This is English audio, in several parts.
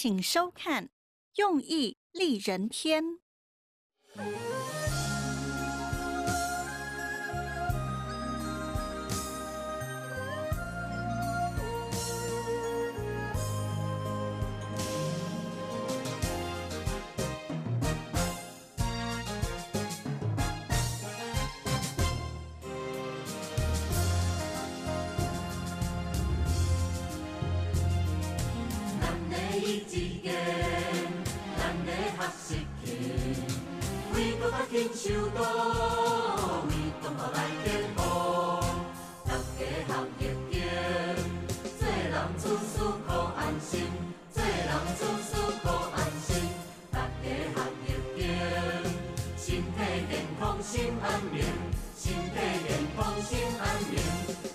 请收看《用易利人天》。紧守道，为同学来建屋，大家合业经，做人处事可安心，做人处事可安心，大家合业经，身体健康心安眠，身体健康心安眠，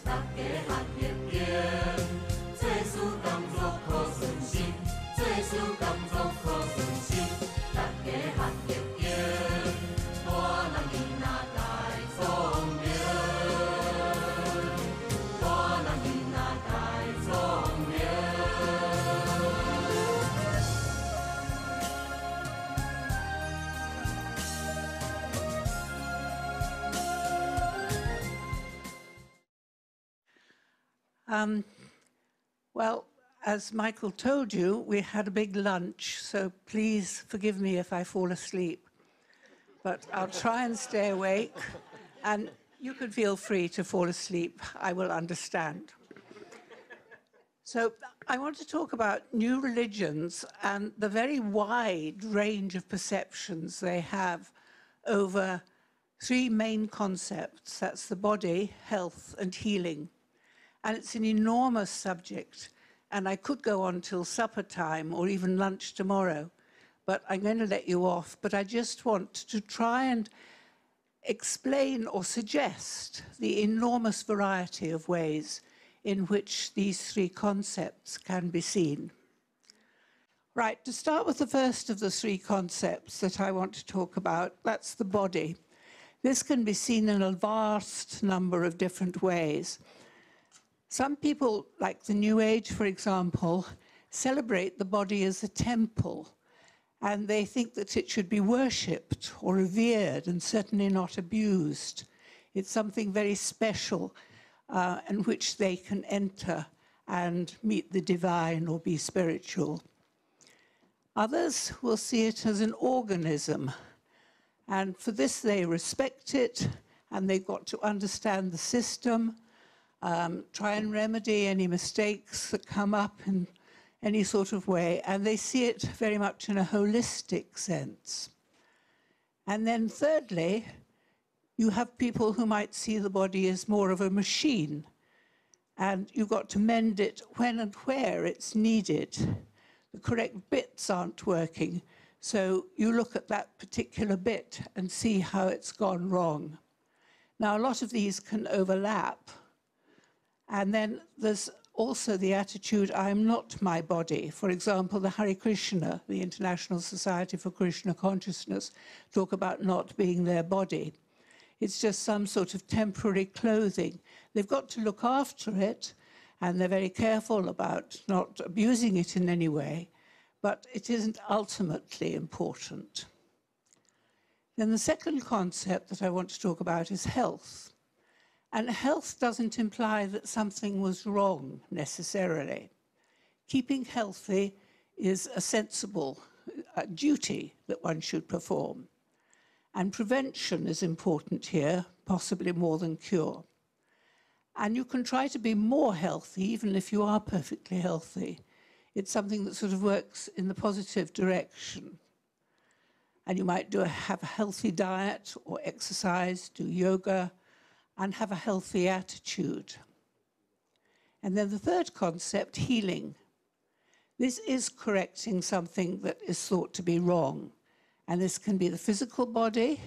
大家合业经，做事工作可顺心，做事工作可顺心，大家合业经。Well, as Michael told you, we had a big lunch, so please forgive me if I fall asleep. But I'll try and stay awake, and you can feel free to fall asleep. I will understand. So I want to talk about new religions and the very wide range of perceptions they have over three main concepts. That's the body, health, and healing. And it's an enormous subject, and I could go on till supper time or even lunch tomorrow, but I'm going to let you off. But I just want to try and explain or suggest the enormous variety of ways in which these three concepts can be seen. Right, to start with the first of the three concepts that I want to talk about, that's the body. This can be seen in a vast number of different ways. Some people, like the New Age, for example, celebrate the body as a temple, and they think that it should be worshipped or revered and certainly not abused. It's something very special in which they can enter and meet the divine or be spiritual. Others will see it as an organism, and for this they respect it, and they've got to understand the system, try and remedy any mistakes that come up in any sort of way, and they see it very much in a holistic sense. And then thirdly, you have people who might see the body as more of a machine, and you've got to mend it when and where it's needed. The correct bits aren't working, so you look at that particular bit and see how it's gone wrong. Now, a lot of these can overlap. And then there's also the attitude, I am not my body. For example, the Hare Krishna, the International Society for Krishna Consciousness, talk about not being their body. It's just some sort of temporary clothing. They've got to look after it, and they're very careful about not abusing it in any way, but it isn't ultimately important. Then the second concept that I want to talk about is health. And health doesn't imply that something was wrong necessarily. Keeping healthy is a sensible duty that one should perform. And prevention is important here, possibly more than cure. And you can try to be more healthy even if you are perfectly healthy. It's something that sort of works in the positive direction. And you might have a healthy diet or exercise, do yoga, and have a healthy attitude. And then the third concept, healing. This is correcting something that is thought to be wrong. And this can be the physical body,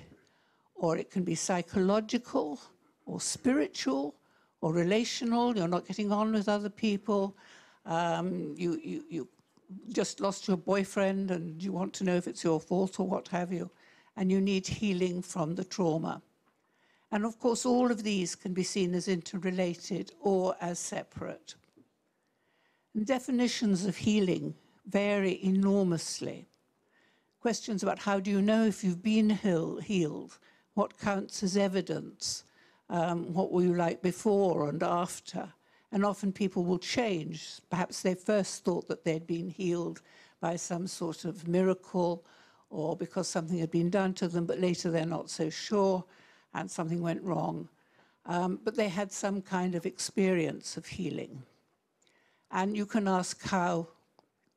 or it can be psychological, or spiritual, or relational. You're not getting on with other people. You just lost your boyfriend, and you want to know if it's your fault or what have you. And you need healing from the trauma. And of course, all of these can be seen as interrelated or as separate. And definitions of healing vary enormously. Questions about how do you know if you've been healed, what counts as evidence, what were you like before and after. And often people will change. Perhaps they first thought that they'd been healed by some sort of miracle or because something had been done to them, but later they're not so sure and something went wrong. But they had some kind of experience of healing. And you can ask how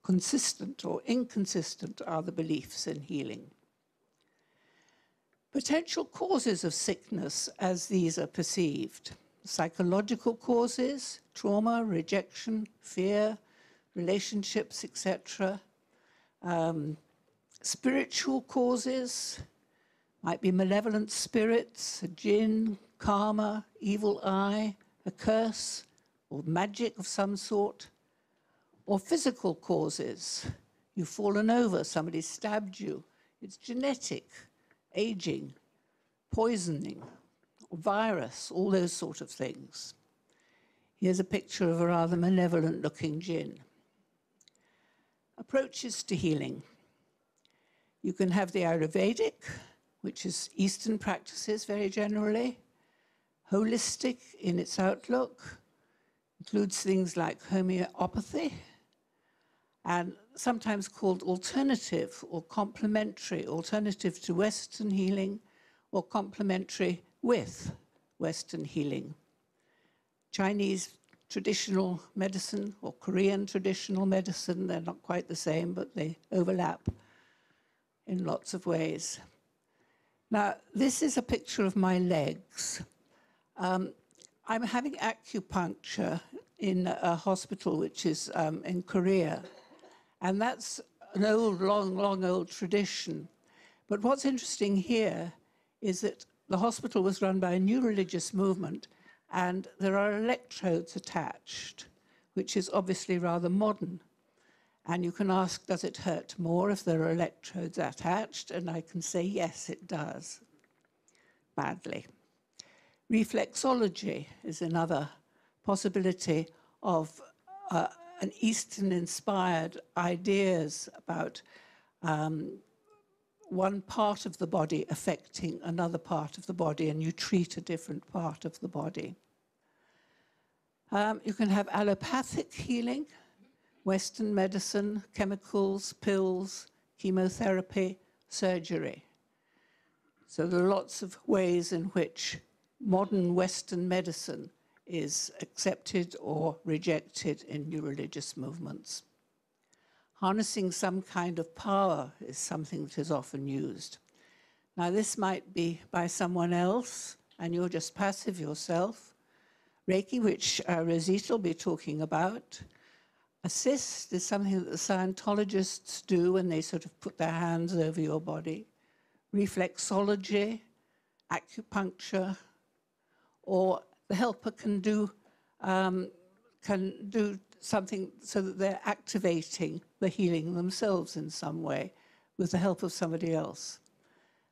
consistent or inconsistent are the beliefs in healing. Potential causes of sickness as these are perceived. Psychological causes, trauma, rejection, fear, relationships, etc. Spiritual causes, might be malevolent spirits, a jinn, karma, evil eye, a curse, or magic of some sort. Or physical causes, you've fallen over, somebody stabbed you. It's genetic, aging, poisoning, or virus, all those sort of things. Here's a picture of a rather malevolent-looking jinn. Approaches to healing. You can have the Ayurvedic, which is Eastern practices very generally, holistic in its outlook, includes things like homeopathy, and sometimes called alternative or complementary, alternative to Western healing or complementary with Western healing. Chinese traditional medicine or Korean traditional medicine, they're not quite the same, but they overlap in lots of ways. Now, this is a picture of my legs. I'm having acupuncture in a hospital which is in Korea. And that's an old, long old tradition. But what's interesting here is that the hospital was run by a new religious movement, and there are electrodes attached, which is obviously rather modern. And you can ask, does it hurt more if there are electrodes attached? And I can say, yes, it does, badly. Reflexology is another possibility of an Eastern-inspired ideas about one part of the body affecting another part of the body, and you treat a different part of the body. You can have allopathic healing, Western medicine, chemicals, pills, chemotherapy, surgery. So there are lots of ways in which modern Western medicine is accepted or rejected in new religious movements. Harnessing some kind of power is something that is often used. Now, this might be by someone else, and you're just passive yourself. Reiki, which Rosita will be talking about. Assist is something that the Scientologists do when they sort of put their hands over your body. Reflexology, acupuncture, or the helper can do something so that they're activating the healing themselves in some way with the help of somebody else.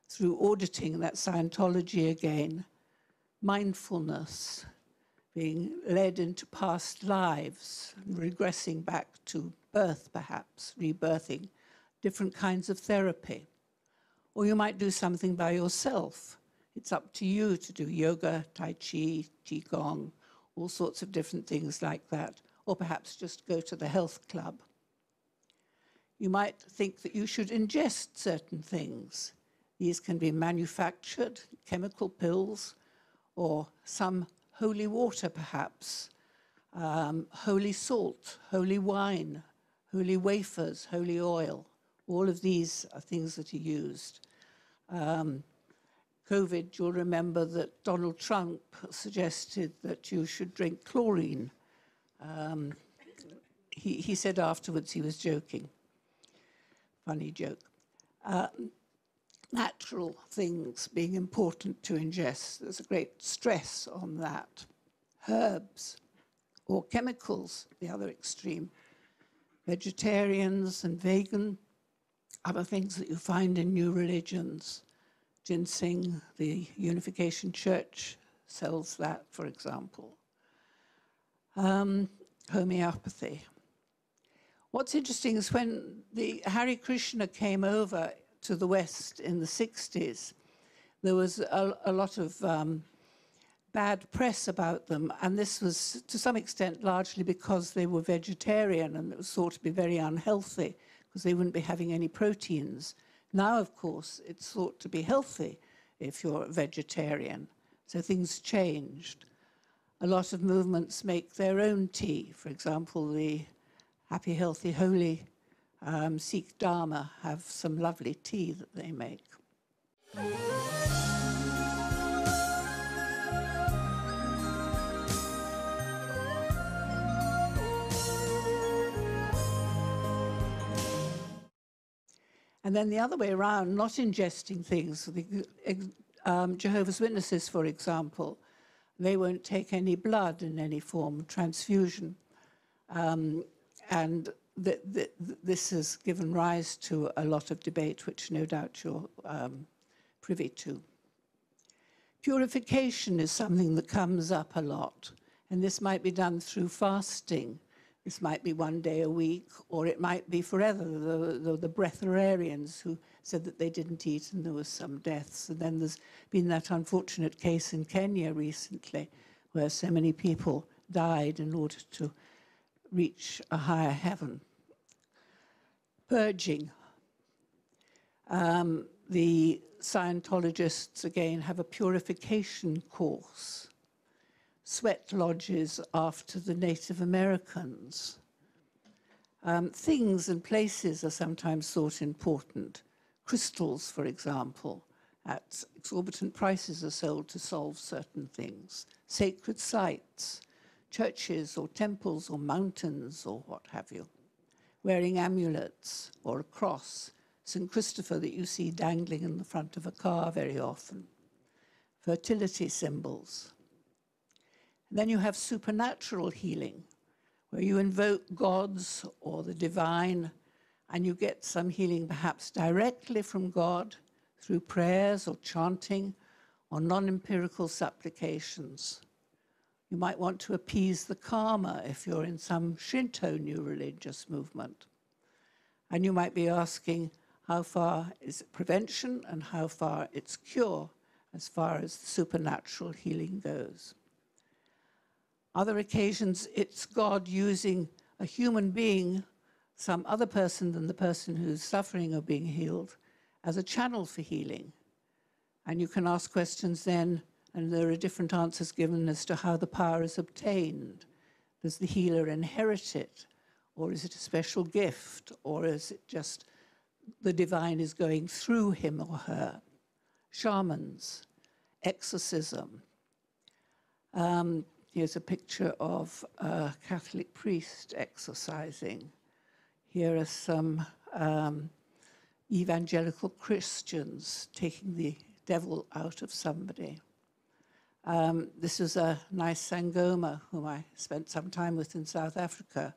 Through auditing, that Scientology again, mindfulness, being led into past lives, regressing back to birth perhaps, rebirthing, different kinds of therapy. Or you might do something by yourself. It's up to you to do yoga, tai chi, qigong, all sorts of different things like that. Or perhaps just go to the health club. You might think that you should ingest certain things. These can be manufactured, chemical pills, or some holy water perhaps, holy salt, holy wine, holy wafers, holy oil. All of these are things that are used. COVID, you'll remember that Donald Trump suggested that you should drink chlorine. He said afterwards he was joking. Funny joke. Natural things being important to ingest. There's a great stress on that. Herbs or chemicals, the other extreme. Vegetarians and vegan, other things that you find in new religions. Ginseng, the Unification Church sells that, for example. Homeopathy. What's interesting is when the Hare Krishna came over to the West in the 60s, there was a lot of bad press about them, and this was to some extent largely because they were vegetarian, and it was thought to be very unhealthy because they wouldn't be having any proteins. Now, of course, it's thought to be healthy if you're a vegetarian, so things changed. A lot of movements make their own tea. For example, the Happy, Healthy, Holy Sikh Dharma have some lovely tea that they make. And then the other way around, not ingesting things. The Jehovah's Witnesses, for example, they won't take any blood in any form, transfusion. And this has given rise to a lot of debate, which no doubt you're privy to. Purification is something that comes up a lot, and this might be done through fasting. This might be one day a week, or it might be forever. The breatharians who said that they didn't eat and there was some deaths. And then there's been that unfortunate case in Kenya recently where so many people died in order to reach a higher heaven. Purging. The Scientologists, again, have a purification course. Sweat lodges after the Native Americans. Things and places are sometimes thought important. Crystals, for example, at exorbitant prices are sold to solve certain things. Sacred sites, churches or temples or mountains or what have you. Wearing amulets or a cross, St. Christopher that you see dangling in the front of a car very often. Fertility symbols. And then you have supernatural healing, where you invoke gods or the divine, and you get some healing perhaps directly from God through prayers or chanting or non-empirical supplications. You might want to appease the karma if you're in some Shinto new religious movement. And you might be asking how far is it prevention and how far it's cure as far as the supernatural healing goes. Other occasions, it's God using a human being, some other person than the person who's suffering or being healed, as a channel for healing. And you can ask questions then, and there are different answers given as to how the power is obtained. Does the healer inherit it? Or is it a special gift? Or is it just the divine is going through him or her? Shamans, exorcism. Here's a picture of a Catholic priest exorcising. Here are some evangelical Christians taking the devil out of somebody. This is a nice Sangoma whom I spent some time with in South Africa,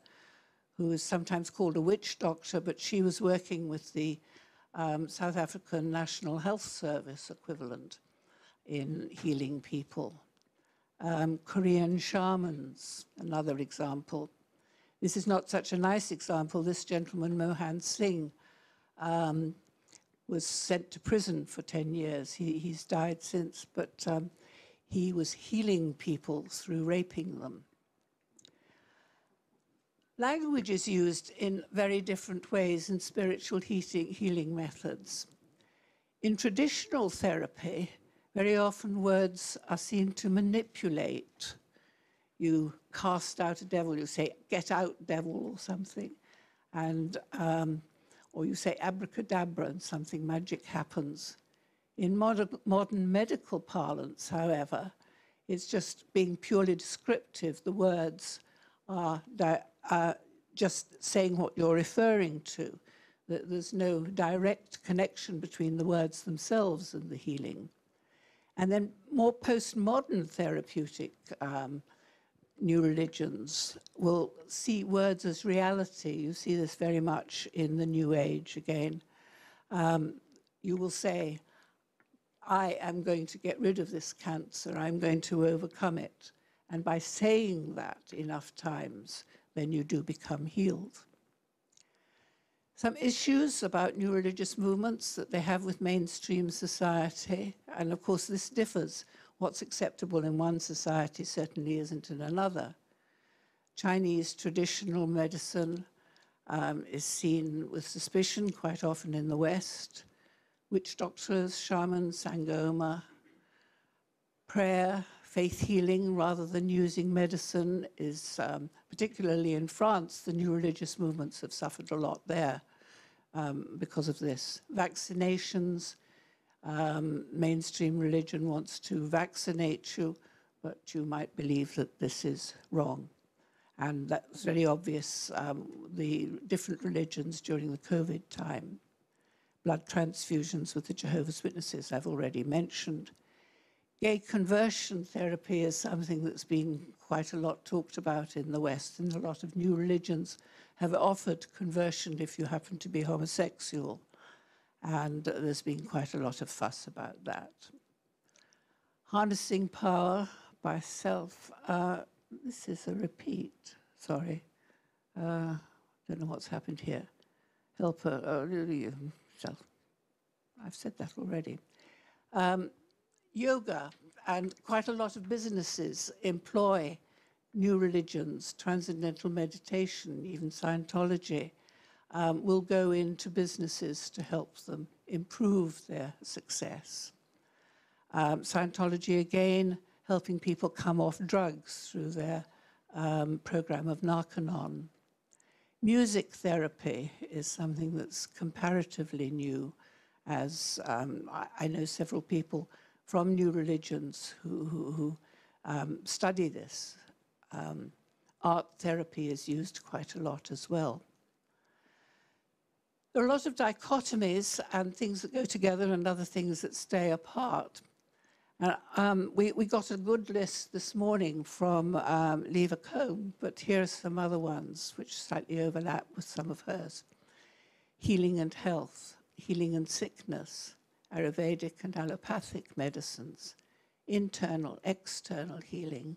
who is sometimes called a witch doctor, but she was working with the South African National Health Service equivalent in healing people. Korean shamans, another example. This is not such a nice example. This gentleman, Mohan Singh, was sent to prison for 10 years. He's died since, but he was healing people through raping them. Language is used in very different ways in spiritual healing methods. In traditional therapy, very often words are seen to manipulate. You cast out a devil, you say, "Get out, devil," or something, and or you say abracadabra and something magic happens. In modern medical parlance, however, it's just being purely descriptive. The words are just saying what you're referring to. There's no direct connection between the words themselves and the healing. And then more postmodern therapeutic new religions will see words as reality. You see this very much in the New Age again. You will say, "I am going to get rid of this cancer. I'm going to overcome it." And by saying that enough times, then you do become healed. Some issues about new religious movements that they have with mainstream society. And of course, this differs. What's acceptable in one society certainly isn't in another. Chinese traditional medicine is seen with suspicion quite often in the West. Witch doctors, shamans, sangoma, prayer, faith healing rather than using medicine is, particularly in France, the new religious movements have suffered a lot there because of this. Vaccinations, mainstream religion wants to vaccinate you, but you might believe that this is wrong. And that's very obvious, the different religions during the COVID time. Blood transfusions with the Jehovah's Witnesses, I've already mentioned. Gay conversion therapy is something that's been quite a lot talked about in the West, and a lot of new religions have offered conversion if you happen to be homosexual. And there's been quite a lot of fuss about that. Harnessing power by self. This is a repeat, sorry. Don't know what's happened here. Helper, self. I've said that already. Yoga, and quite a lot of businesses employ new religions, transcendental meditation, even Scientology, will go into businesses to help them improve their success. Scientology, again, helping people come off drugs through their program of Narconon. Music therapy is something that's comparatively new, as I know several people from new religions who study this. Art therapy is used quite a lot as well. There are a lot of dichotomies and things that go together and other things that stay apart. We got a good list this morning from Leva Combe, but here are some other ones which slightly overlap with some of hers. Healing and health, healing and sickness, Ayurvedic and allopathic medicines, internal, external healing,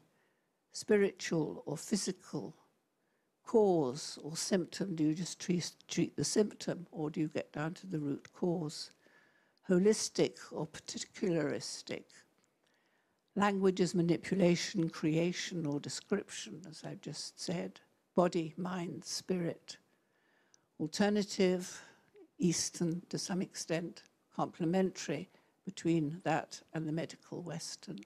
spiritual or physical, cause or symptom. Do you just treat the symptom, or do you get down to the root cause? Holistic or particularistic. Language is manipulation, creation, or description, as I've just said. Body, mind, spirit. Alternative, Eastern to some extent, complementary between that and the medical Western.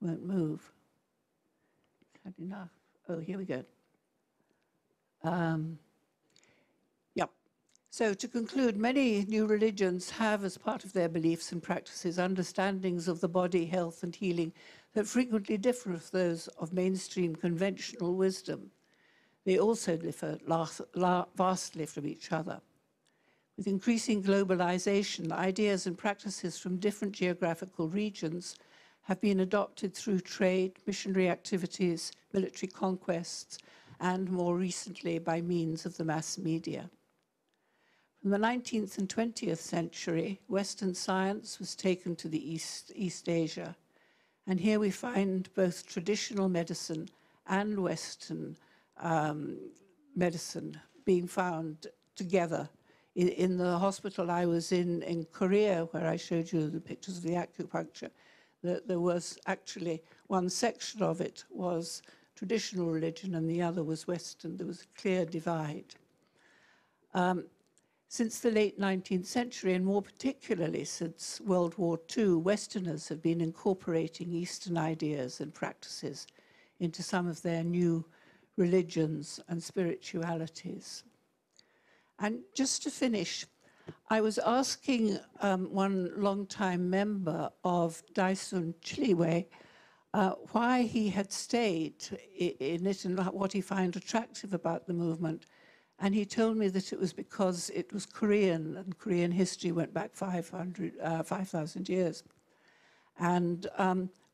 Won't move. Had enough. Oh, here we go. Yep. So to conclude, many new religions have, as part of their beliefs and practices, understandings of the body, health, and healing that frequently differ from those of mainstream conventional wisdom. They also differ vastly from each other. With increasing globalization, ideas and practices from different geographical regions have been adopted through trade, missionary activities, military conquests, and more recently by means of the mass media. From the 19th and 20th century, Western science was taken to the East Asia, and here we find both traditional medicine and Western medicine being found together. In the hospital I was in Korea, where I showed you the pictures of the acupuncture, there was actually one section of it was traditional religion and the other was Western. There was a clear divide. Since the late 19th century, and more particularly since World War II, Westerners have been incorporating Eastern ideas and practices into some of their new religions and spiritualities. And just to finish, I was asking one longtime member of Daisun Chiliwe why he had stayed in it and what he found attractive about the movement. And he told me that it was because it was Korean, and Korean history went back 5,000 years. And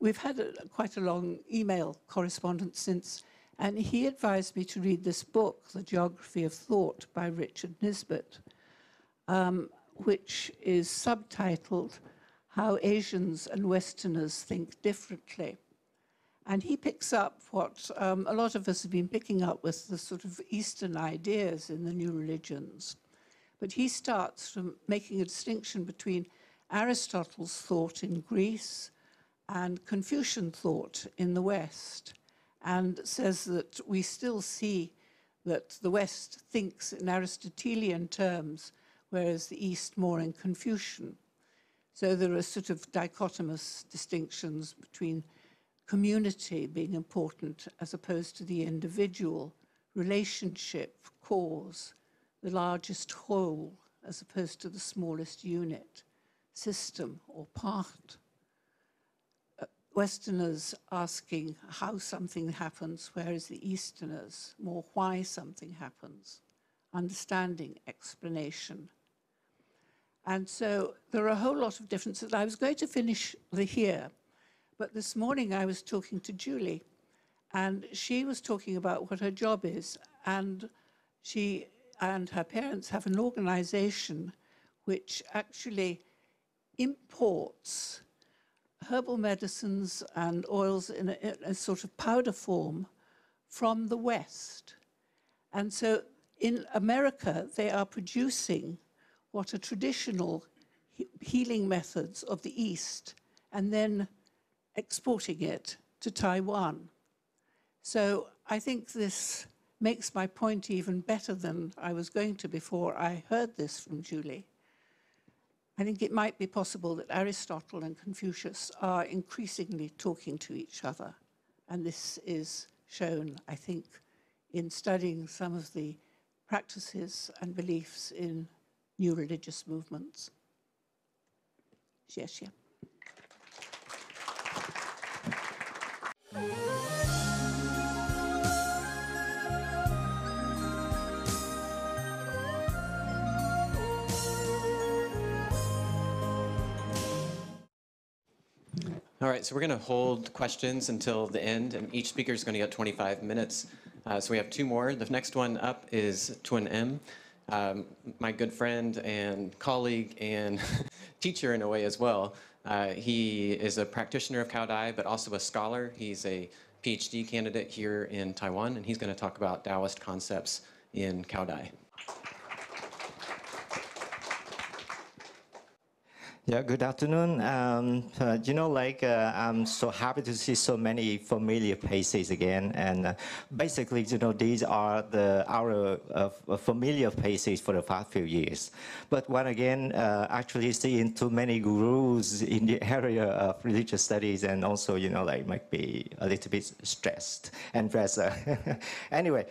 we've had quite a long email correspondence since, and he advised me to read this book, The Geography of Thought by Richard Nisbet, which is subtitled How Asians and Westerners Think Differently. And he picks up what a lot of us have been picking up with the sort of Eastern ideas in the new religions. But he starts from making a distinction between Aristotle's thought in Greece and Confucian thought in the West, and says that we still see that the West thinks in Aristotelian terms, whereas the East more in Confucian. So there are sort of dichotomous distinctions between community being important as opposed to the individual, relationship, cause, the largest whole as opposed to the smallest unit, system or part. Westerners asking how something happens, whereas the Easterners more why something happens, understanding, explanation. And so there are a whole lot of differences. I was going to finish here, but this morning I was talking to Julie, and she was talking about what her job is, and she and her parents have an organization which actually imports herbal medicines and oils in a sort of powder form from the West. And so in America, they are producing what are traditional healing methods of the East and then exporting it to Taiwan. So I think this makes my point even better than I was going to before I heard this from Julie. I think it might be possible that Aristotle and Confucius are increasingly talking to each other. And this is shown, I think, in studying some of the practices and beliefs in new religious movements. 谢谢. All right, so we're going to hold questions until the end, and each speaker is going to get 25 minutes. So we have two more. The next one up is Tuan Em, my good friend and colleague and teacher in a way as well. He is a practitioner of Cao Dai, but also a scholar. He's a PhD candidate here in Taiwan, and he's going to talk about Taoist concepts in Cao Dai. Yeah, good afternoon. I'm so happy to see so many familiar faces again. And basically, these are our familiar faces for the past few years. But when again, actually seeing too many gurus in the area of religious studies and also, might be a little bit stressed and pressure. Anyway.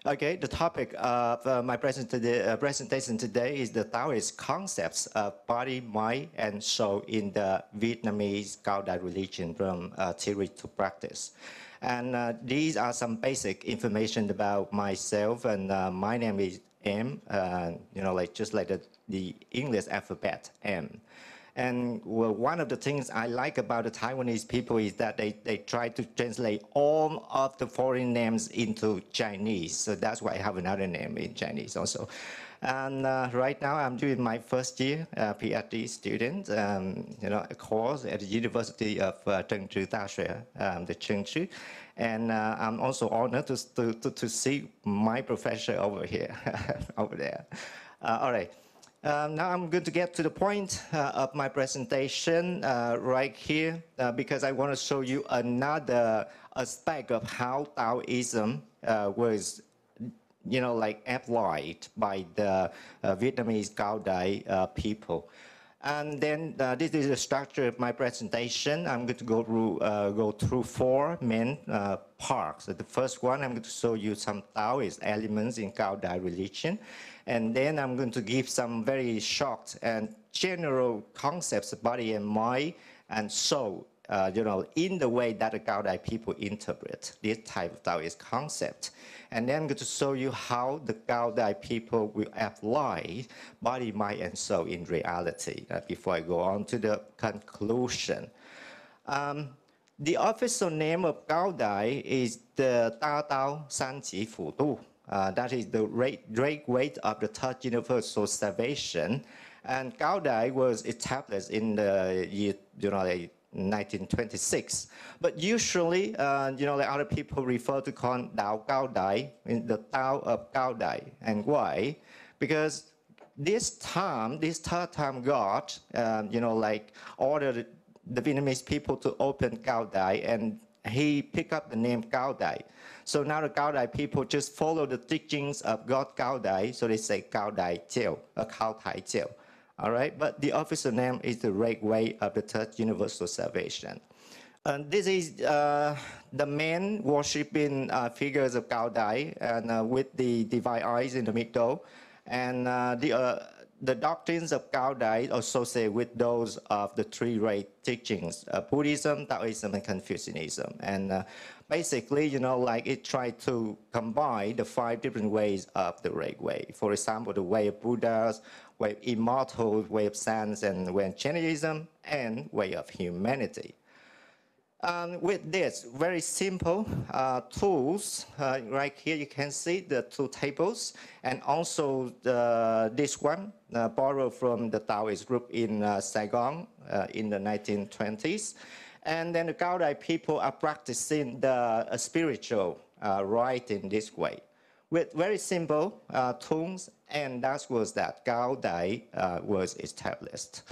Okay, the topic of my presentation today is the Taoist concepts of body, mind, and soul in the Vietnamese Cao Dai religion from theory to practice. And these are some basic information about myself, and my name is M, just like the English alphabet, M. And one of the things I like about the Taiwanese people is that they try to translate all of the foreign names into Chinese. So that's why I have another name in Chinese also. And right now I'm doing my first year PhD student, a course at the University of Zhengzhi Daxue, the Zhengzhi. And I'm also honored to see my professor over here, over there. All right. Now I'm going to get to the point of my presentation right here because I want to show you another aspect of how Taoism was, applied by the Vietnamese Cao Dai people. And then this is the structure of my presentation. I'm going to go through four main parts. So the first one, I'm going to show you some Taoist elements in Cao Dai religion. And then I'm going to give some very short and general concepts of body and mind and soul, in the way that the Cao Dai people interpret this type of Taoist concept. And then I'm going to show you how the Cao Dai people will apply body, mind, and soul in reality before I go on to the conclusion. The official name of Cao Dai is the Da Dao San Ji Fu Du. That is the great weight of the third universal salvation. And Cao Dai was established in the year, 1926. But usually, like other people refer to Con Dao Cao Dai, the Tao of Cao Dai. And why? Because this third time God, like ordered the Vietnamese people to open Cao Dai, and he picked up the name Cao Dai. So now the Cao Dai people just follow the teachings of God Cao Dai, so they say Cao Dai Jiao, Cao Tai Jiao. All right, but the official name is the Right Way of the Third Universal Salvation. And this is the main worshiping figures of Cao Dai, and with the divine eyes in the middle. And the doctrines of Cao Dai associate with those of the three right teachings, Buddhism, Taoism, and Confucianism. And basically, like it tried to combine the 5 different ways of the right way. For example, the way of Buddhas, way of immortal, way of science, and way of Chinese,ism, and way of humanity. With this very simple tools, right here you can see the 2 tables, and also this one borrowed from the Taoist group in Saigon in the 1920s. And then the Cao Dai people are practicing the spiritual writing this way with very simple tools, and that was that Cao Dai was established.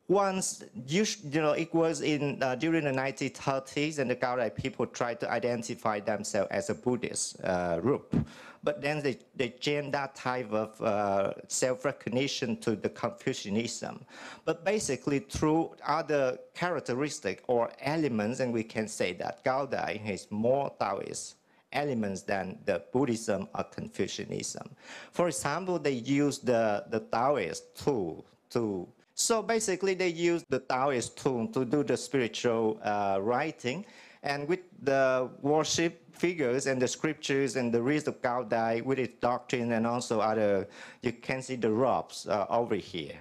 Once, it was in during the 1930s, and the Cao Dai people tried to identify themselves as a Buddhist group. But then they changed that type of self-recognition to the Confucianism. But basically, through other characteristics or elements, and we can say that Cao Dai has more Taoist elements than the Buddhism or Confucianism. For example, they use the Taoist tool to. So basically, they use the Taoist tool to do the spiritual writing, and with the worship figures and the scriptures and the rest of Cao Dai with its doctrine and also other, you can see the robes over here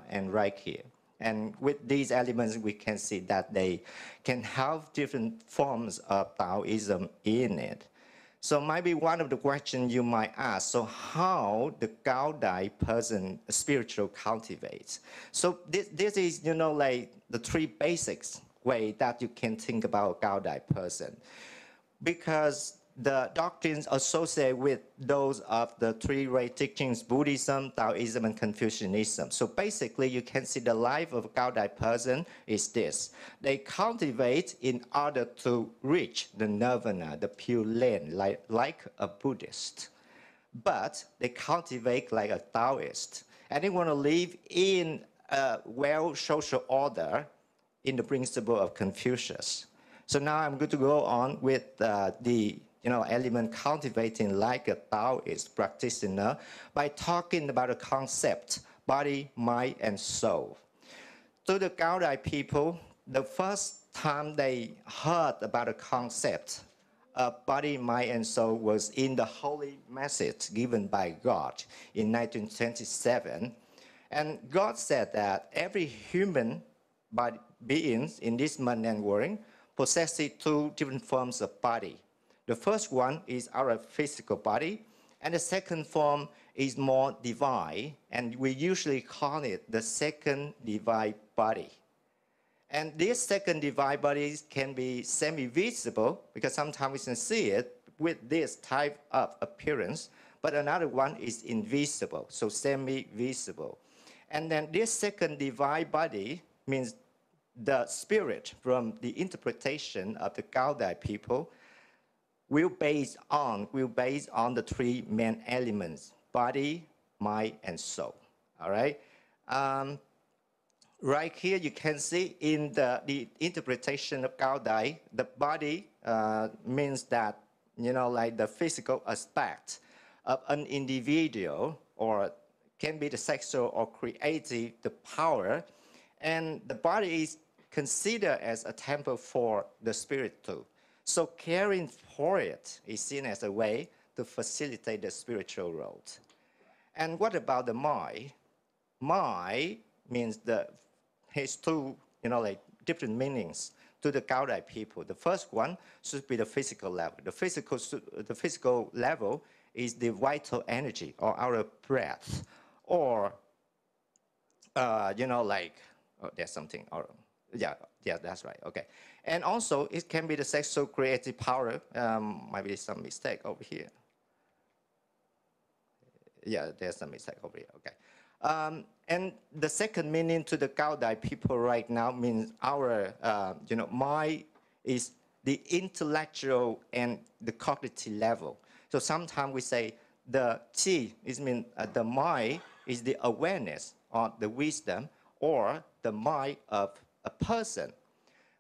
and right here. And with these elements, we can see that they can have different forms of Taoism in it. So maybe one of the questions you might ask, so how the Cao Dai person spiritual cultivates? So this is, like the 3 basics way that you can think about Cao Dai person. Because the doctrines associated with those of the 3 right teachings, Buddhism, Taoism, and Confucianism. So basically, you can see the life of a Cao Dai person is this. They cultivate in order to reach the nirvana, the pure land, like a Buddhist. But they cultivate like a Taoist. And they want to live in a well-social order in the principle of Confucius. So now I'm going to go on with the element cultivating like a Taoist practitioner by talking about a concept, body, mind, and soul. To the Cao Dai people, the first time they heard about a concept of body, mind, and soul was in the holy message given by God in 1927. And God said that every human beings in this mundane world possesses 2 different forms of body. The first one is our physical body, and the second form is more divine, and we usually call it the second divine body. And this second divine body can be semi-visible, because sometimes we can see it with this type of appearance, but another one is invisible, so semi-visible. And then this second divine body means the spirit from the interpretation of the Cao Dai people will base on the 3 main elements, body, mind, and soul. All right? Right here, you can see in the interpretation of Cao Dai, the body means that, like the physical aspect of an individual, or can be the sexual or creative, the power. And the body is considered as a temple for the spirit too. So caring for it is seen as a way to facilitate the spiritual road. And what about the mind? Mind means has 2, like different meanings to the Cao Dai people. The first one should be the physical level. The physical level is the vital energy or our breath, or like there's something. Or Yeah, that's right. Okay. And also, it can be the sexual creative power. Might be some mistake over here. Yeah, there's some mistake over here. Okay. And the second meaning to the Cao Dai people right now means our, mind is the intellectual and the cognitive level. So sometimes we say the qi is mean the mind is the awareness or the wisdom or the mind of a person.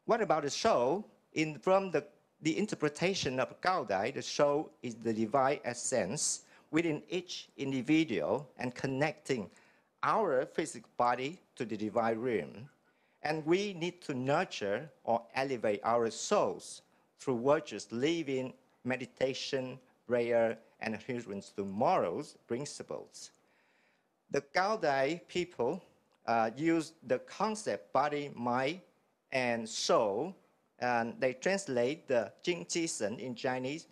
What about the soul? From the interpretation of Cao Dai, the soul is the divine essence within each individual and connecting our physical body to the divine realm. And we need to nurture or elevate our souls through virtuous living, meditation, prayer, and adherence to morals principles. The Cao Dai people use the concept body, mind, and soul, and they translate the Jing Qi Shen in Chinese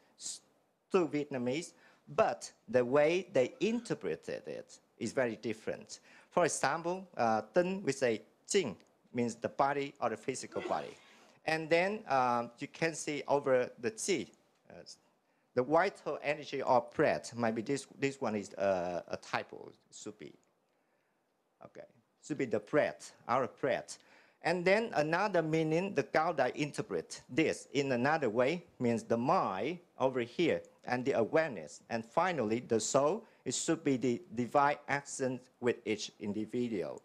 to Vietnamese, but the way they interpreted it is very different. For example, Tinh, we say Jing means the body or the physical body. And then you can see over the Qi, the vital energy or breath. Maybe this one is a typo, should be. Okay, should be the breath, our breath. And then another meaning, the Cao Dai interpret this in another way, means the mind over here and the awareness. And finally, the soul, it should be the divine accent with each individual.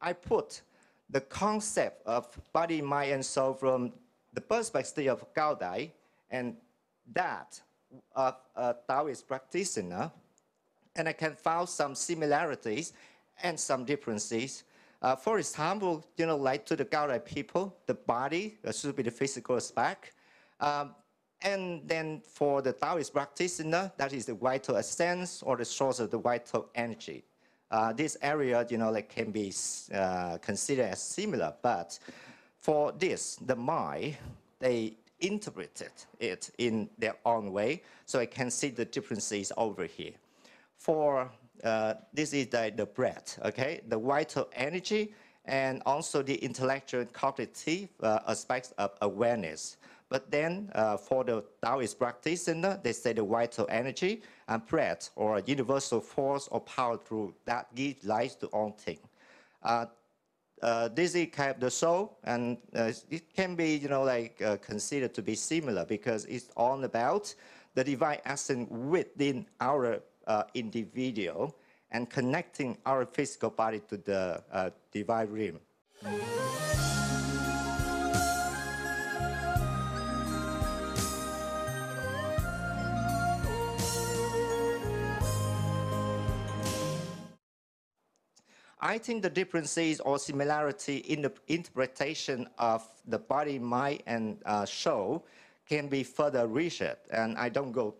I put the concept of body, mind, and soul from the perspective of Cao Dai and that of a Taoist practitioner, and I can find some similarities and some differences. For example, like to the Cao Dai people, the body should be the physical aspect. And then for the Taoist practitioner, that is the vital essence or the source of the vital energy. This area, can be considered as similar, but for this, the mind, they interpreted it in their own way, so I can see the differences over here. For this is the breath, okay, the vital energy, and also the intellectual and cognitive aspects of awareness. But then for the Taoist practitioner, they say the vital energy and breath or universal force or power through that gives life to all things. This is kind of the soul, and it can be, considered to be similar because it's all about the divine essence within our individual and connecting our physical body to the divine realm. I think the differences or similarity in the interpretation of the body, mind, and soul can be further researched, and I don't go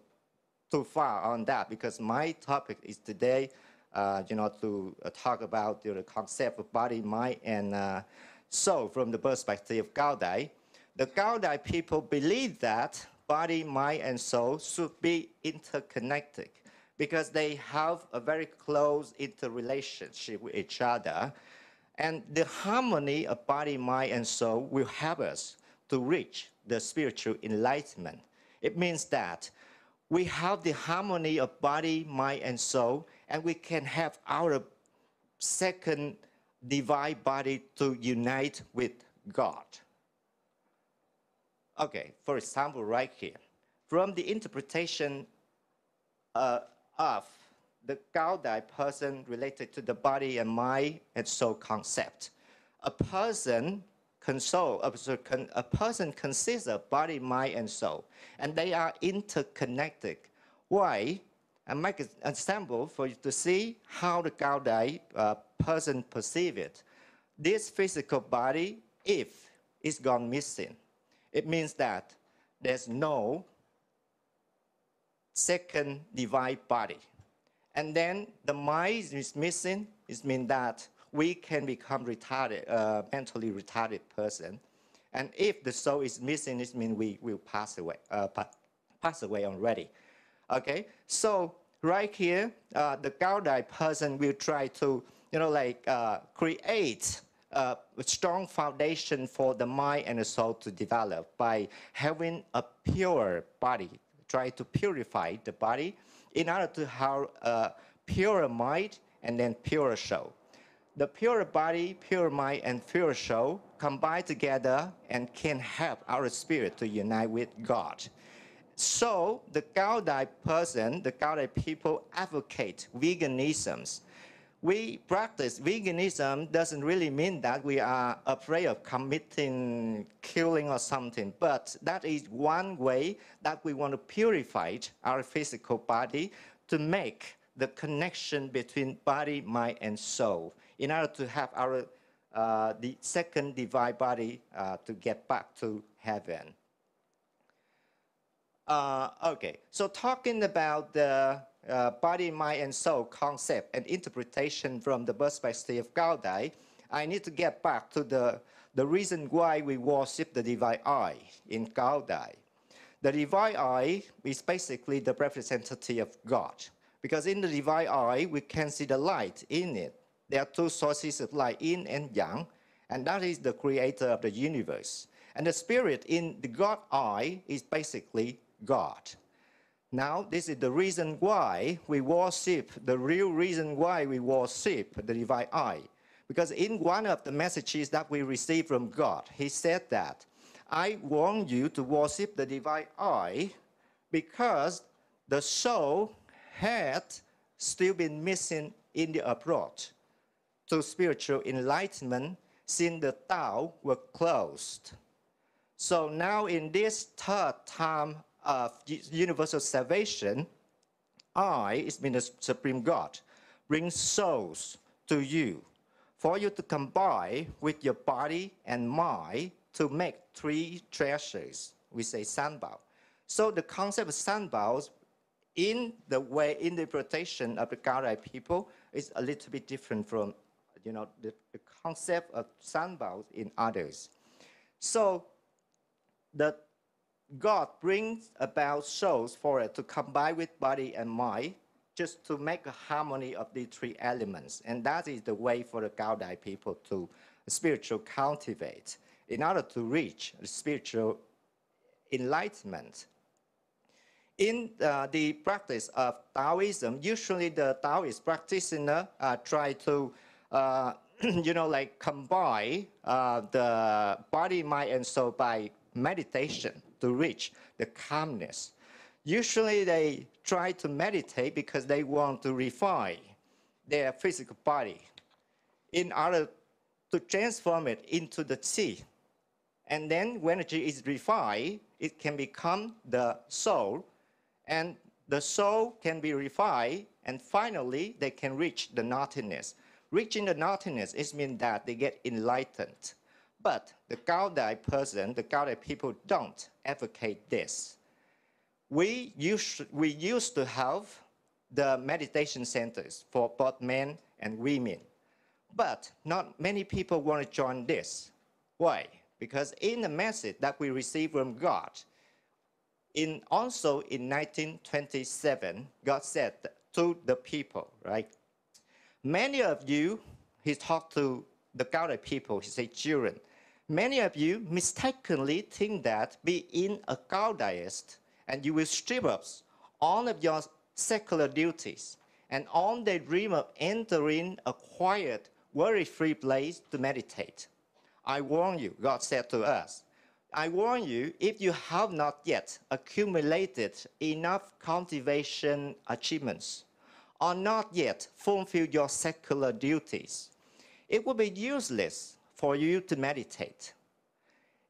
too far on that because my topic is today, to talk about the concept of body, mind, and soul from the perspective of Cao Dai. The Cao Dai people believe that body, mind, and soul should be interconnected, because they have a very close interrelationship with each other. And the harmony of body, mind, and soul will help us to reach the spiritual enlightenment. It means that we have the harmony of body, mind, and soul, and we can have our second divine body to unite with God. Okay, for example, right here, from the interpretation of the Cao Dai person related to the body and mind and soul concept. A person consists of body, mind, and soul, and they are interconnected. Why? I make an example for you to see how the Cao Dai person perceives it. This physical body, if it's gone missing, it means that there's no second divine body. And then the mind is missing, it means that we can become retarded, mentally retarded person. And if the soul is missing, it means we will pass away already. Okay, so right here, the Cao Dai person will try to, create a strong foundation for the mind and the soul to develop by having a pure body, try to purify the body in order to have a pure mind and then pure soul. The pure body, pure mind, and pure soul combine together and can help our spirit to unite with God. So the Cao Dai person, the Cao Dai people advocate veganism. We practice veganism doesn't really mean that we are afraid of committing killing or something, but that is one way that we want to purify our physical body to make the connection between body, mind, and soul in order to have our the second divine body to get back to heaven. Okay, so talking about the body, mind, and soul concept and interpretation from the perspective of Cao Dai, I need to get back to the reason why we worship the divine eye in Cao Dai. The divine eye is basically the representative of God, because in the divine eye, we can see the light in it. There are two sources of light, yin and yang, and that is the creator of the universe. And the spirit in the God eye is basically God. Now, this is the reason why we worship, the real reason why we worship the divine eye. Because in one of the messages that we received from God, he said that, I want you to worship the divine eye because the soul had still been missing in the approach to spiritual enlightenment since the Tao were closed. So now in this third time of universal salvation, I, it's been the Supreme God, brings souls to you for you to combine with your body and mind to make three treasures. We say sanbao. So the concept of sanbao in the way interpretation of the Cao Dai people is a little bit different from the concept of sanbao in others. So the God brings about souls for it to combine with body and mind just to make a harmony of the three elements. And that is the way for the Cao Dai people to spiritual cultivate in order to reach spiritual enlightenment. In the practice of Taoism, usually the Taoist practitioner try to combine the body, mind, and soul by meditation to reach the calmness. Usually they try to meditate because they want to refine their physical body in order to transform it into the qi. And then when the qi is refined, it can become the soul, and the soul can be refined, and finally they can reach the nothingness. Reaching the nothingness, it means that they get enlightened. But the Cao Dai person, the Cao Dai people don't advocate this. We used to have the meditation centers for both men and women. But not many people want to join this. Why? Because in the message that we received from God, also in 1927, God said to the people, right? Many of you, he talked to the Cao Dai people, he said, children, many of you mistakenly think that being a Cao Daist and you will strip up all of your secular duties and all they dream of entering a quiet, worry-free place to meditate. I warn you, God said to us, I warn you, if you have not yet accumulated enough cultivation achievements or not yet fulfilled your secular duties, it will be useless for you to meditate.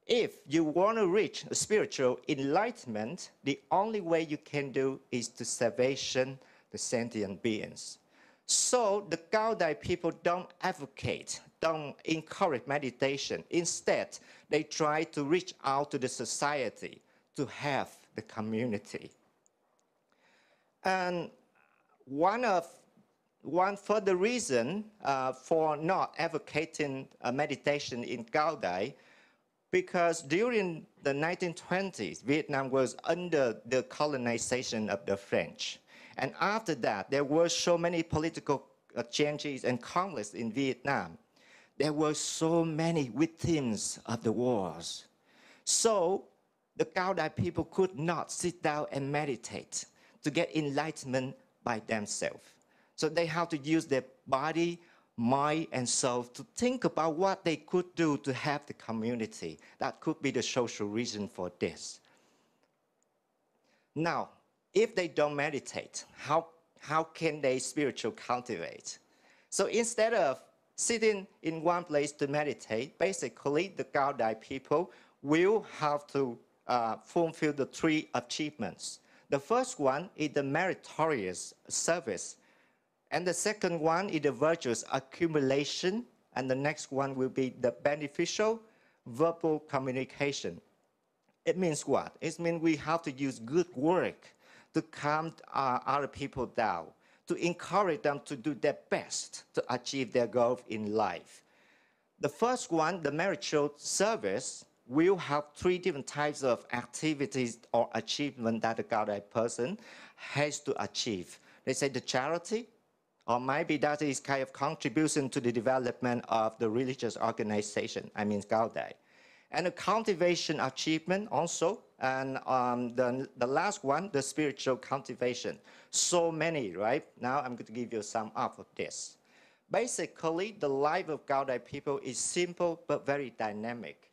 If you want to reach spiritual enlightenment, the only way you can do is to salvation the sentient beings. So the Cao Dai people don't advocate, don't encourage meditation. Instead, they try to reach out to the society to have the community. And one further reason for not advocating meditation in Cao Dai, because during the 1920s, Vietnam was under the colonization of the French. And after that, there were so many political changes and conflicts in Vietnam. there were so many victims of the wars. So the Cao Dai people could not sit down and meditate to get enlightenment by themselves. So they have to use their body, mind, and soul to think about what they could do to help the community. That could be the social reason for this. Now, if they don't meditate, how can they spiritually cultivate? So instead of sitting in one place to meditate, basically the Cao Dai people will have to fulfill the 3 achievements. The first one is the meritorious service. And the second one is the virtuous accumulation. And the next one will be the beneficial verbal communication. It means what? It means we have to use good work to calm other people down, to encourage them to do their best to achieve their goals in life. The first one, the meritorious service, will have 3 different types of activities or achievement that the Cao Dai person has to achieve. They say the charity, or maybe that is kind of contribution to the development of the religious organization, I mean Cao Dai. And the cultivation achievement also, and the last one, the spiritual cultivation. So many, right? Now I'm going to give you some of this. Basically, the life of Cao Dai people is simple but very dynamic.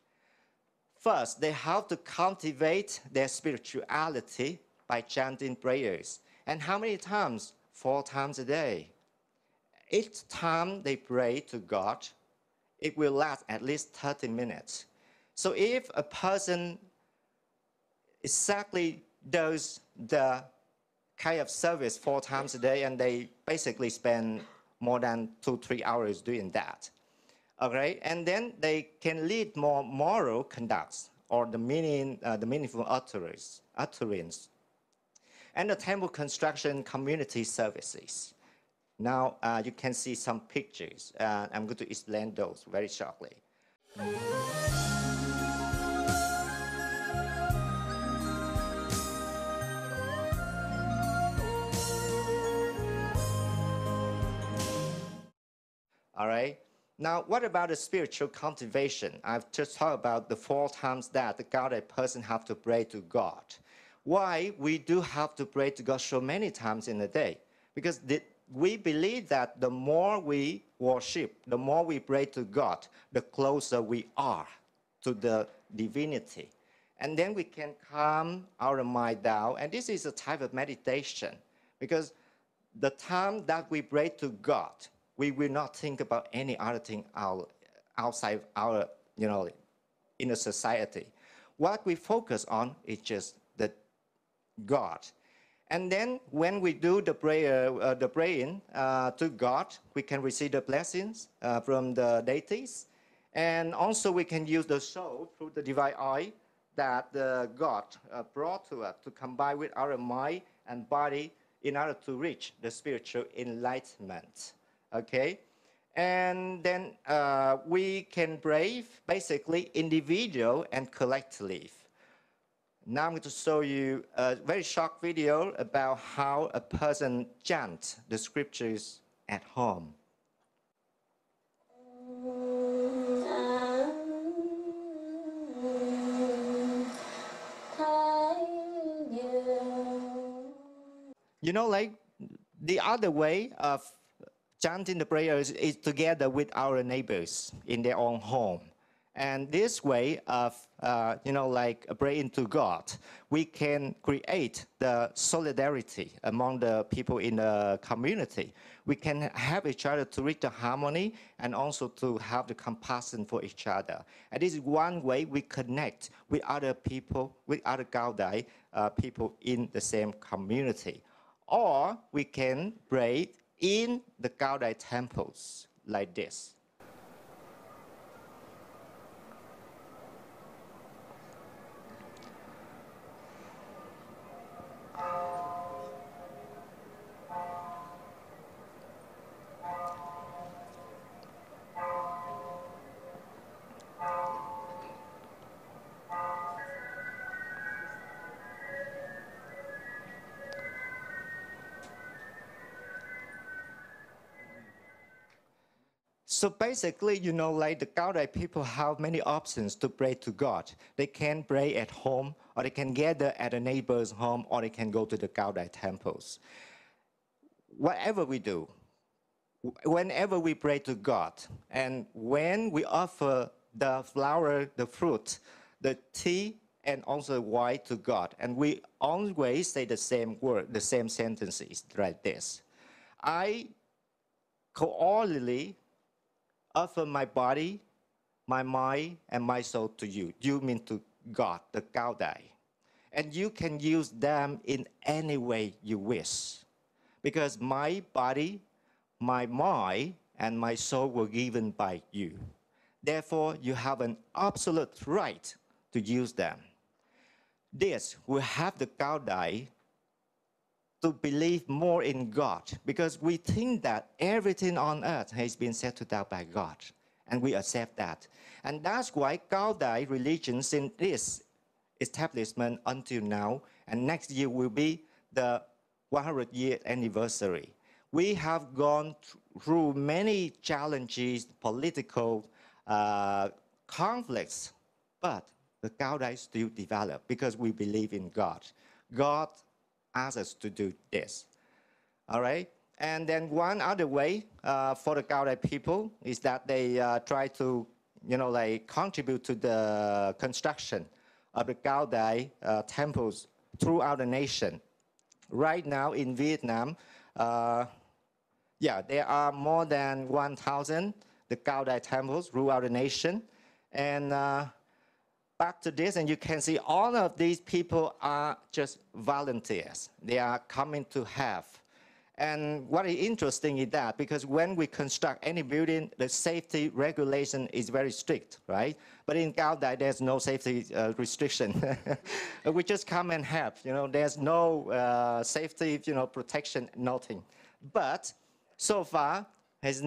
First, they have to cultivate their spirituality by chanting prayers. And how many times? 4 times a day. Each time they pray to God, it will last at least 30 minutes. So if a person exactly does the kind of service 4 times a day, and they basically spend more than 2-3 hours doing that, okay? And then they can lead more moral conducts or the meaningful utterance. And the temple construction community services. Now you can see some pictures. I'm going to explain those very shortly. All right. Now, what about the spiritual cultivation? I've just talked about the 4 times that the Cao Dai person have to pray to God. Why we do have to pray to God so many times in a day? Because we believe that the more we worship, the more we pray to God, the closer we are to the divinity. And then we can calm our mind down. And this is a type of meditation, because the time that we pray to God, we will not think about any other thing outside our, in a society. What we focus on is just the God. And then when we do the prayer, the praying to God, we can receive the blessings from the deities. And also we can use the soul through the divine eye that God brought to us to combine with our mind and body in order to reach the spiritual enlightenment. Okay? And then we can pray basically individual and collectively. Now I'm going to show you a very short video about how a person chants the scriptures at home. Like the other way of chanting the prayers is together with our neighbors in their own home. And this way of, like praying to God, we can create the solidarity among the people in the community. We can help each other to reach the harmony and also to have the compassion for each other. And this is one way we connect with other people, with other Cao Dai people in the same community. Or we can pray in the Cao Dai temples like this. So basically, you know, like the Cao Dai people have many options to pray to God. They can pray at home, or they can gather at a neighbor's home, or they can go to the Cao Dai temples. Whatever we do, whenever we pray to God, and when we offer the flower, the fruit, the tea, and also wine to God, and we always say the same word, the same sentences like this. I wholeheartedly offer my body, my mind, and my soul to you. You mean to God, the Cao Dai. And you can use them in any way you wish. Because my body, my mind, and my soul were given by you. Therefore, you have an absolute right to use them. This will have the Cao Dai to believe more in God, because we think that everything on earth has been settled out by God, and we accept that. And that's why Cao Dai religion in this establishment until now, and next year will be the 100-year anniversary. We have gone through many challenges, political conflicts, but the Cao Dai still develop because we believe in God. God asked us to do this. All right? And then one other way for the Cao Dai people is that they try to, you know, like contribute to the construction of the Cao Dai temples throughout the nation. Right now in Vietnam, there are more than 1,000 the Cao Dai temples throughout the nation. And back to this, and you can see all of these people are just volunteers. They are coming to help. And what is interesting is that because when we construct any building, the safety regulation is very strict, right? But in Cao Dai, there's no safety restriction. We just come and help. You know, there's no safety, you know, protection, nothing. But so far, has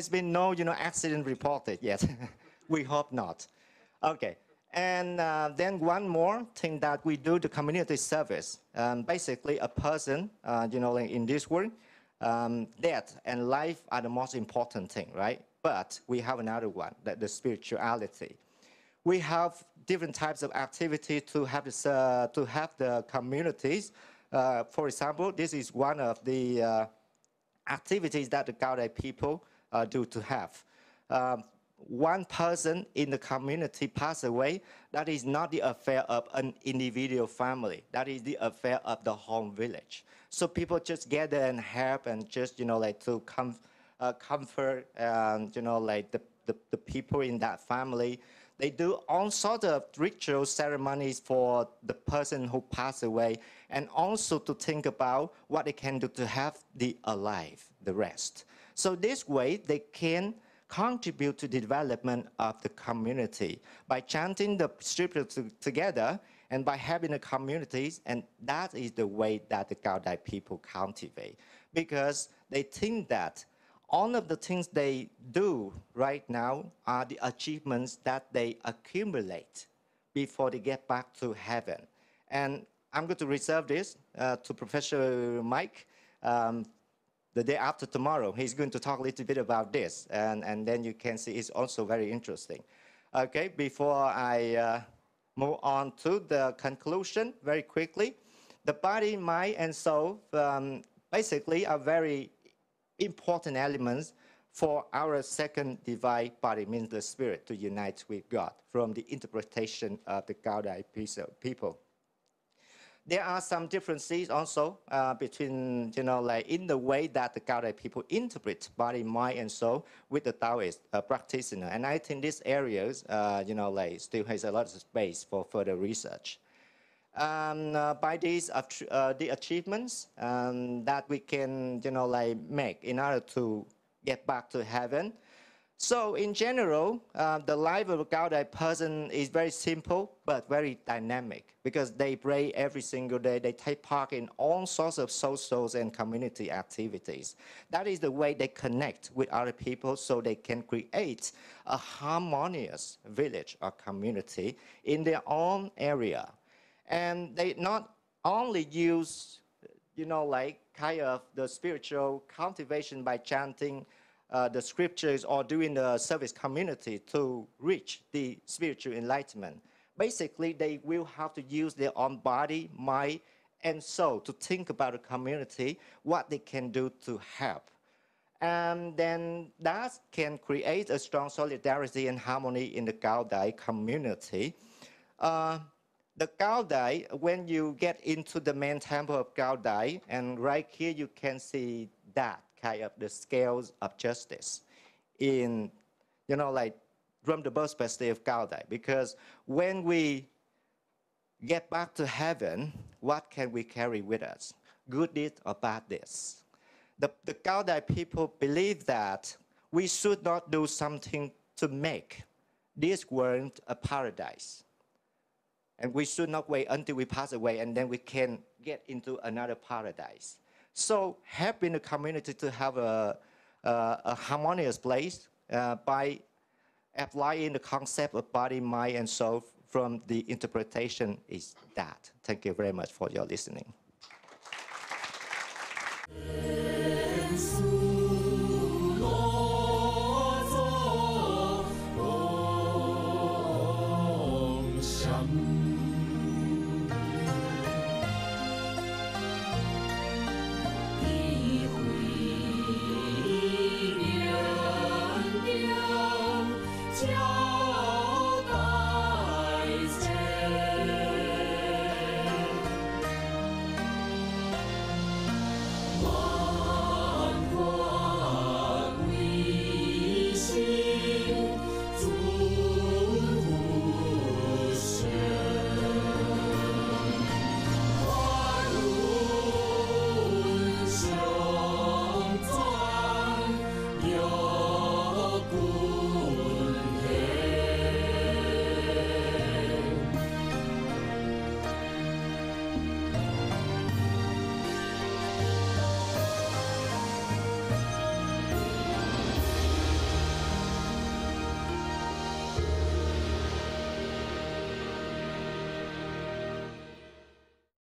been no, you know, accident reported yet. We hope not. Okay. And then one more thing that we do, the community service. Basically, a person, you know, in this world, death and life are the most important thing, right? But we have another one, that the spirituality. We have different types of activity to have the communities. For example, this is one of the activities that the Cao Dai people do to have. One person in the community pass away, that is not the affair of an individual family. That is the affair of the whole village. So people just gather and help and just, you know, like to comfort, you know, like the people in that family. They do all sorts of ritual ceremonies for the person who passed away, and also to think about what they can do to have the alive, the rest. So this way they can contribute to the development of the community by chanting the scripture together and by having the communities, and that is the way that the Cao Dai people cultivate, because they think that all of the things they do right now are the achievements that they accumulate before they get back to heaven. And I'm going to reserve this to Professor Mike. The day after tomorrow, he's going to talk a little bit about this, and then you can see it's also very interesting. Okay, before I move on to the conclusion very quickly, the body, mind, and soul basically are very important elements for our second divine body, means the spirit, to unite with God from the interpretation of the Cao Dai people. There are some differences also between, you know, like in the way that the Cao Dai people interpret body, mind, and soul with the Taoist practitioner. And I think these areas, you know, like still has a lot of space for further research. By these the achievements that we can, you know, like make in order to get back to heaven. So in general, the life of a Cao Dai person is very simple but very dynamic, because they pray every single day. They take part in all sorts of social and community activities. That is the way they connect with other people, so they can create a harmonious village or community in their own area. And they not only use, you know, like kind of the spiritual cultivation by chanting the scriptures or doing the service community to reach the spiritual enlightenment. Basically, they will have to use their own body, mind, and soul to think about the community, what they can do to help. And then that can create a strong solidarity and harmony in the Cao Dai community. The Cao Dai, when you get into the main temple of Cao Dai, and right here you can see that kind of the scales of justice in, like from the perspective of Cao Dai. Because when we get back to heaven, what can we carry with us? Good deeds or bad deeds? The Cao Dai people believe that we should not do something to make this world a paradise. And we should not wait until we pass away and then we can get into another paradise. So helping the community to have a harmonious place by applying the concept of body, mind, and soul from the interpretation is that. Thank you very much for your listening.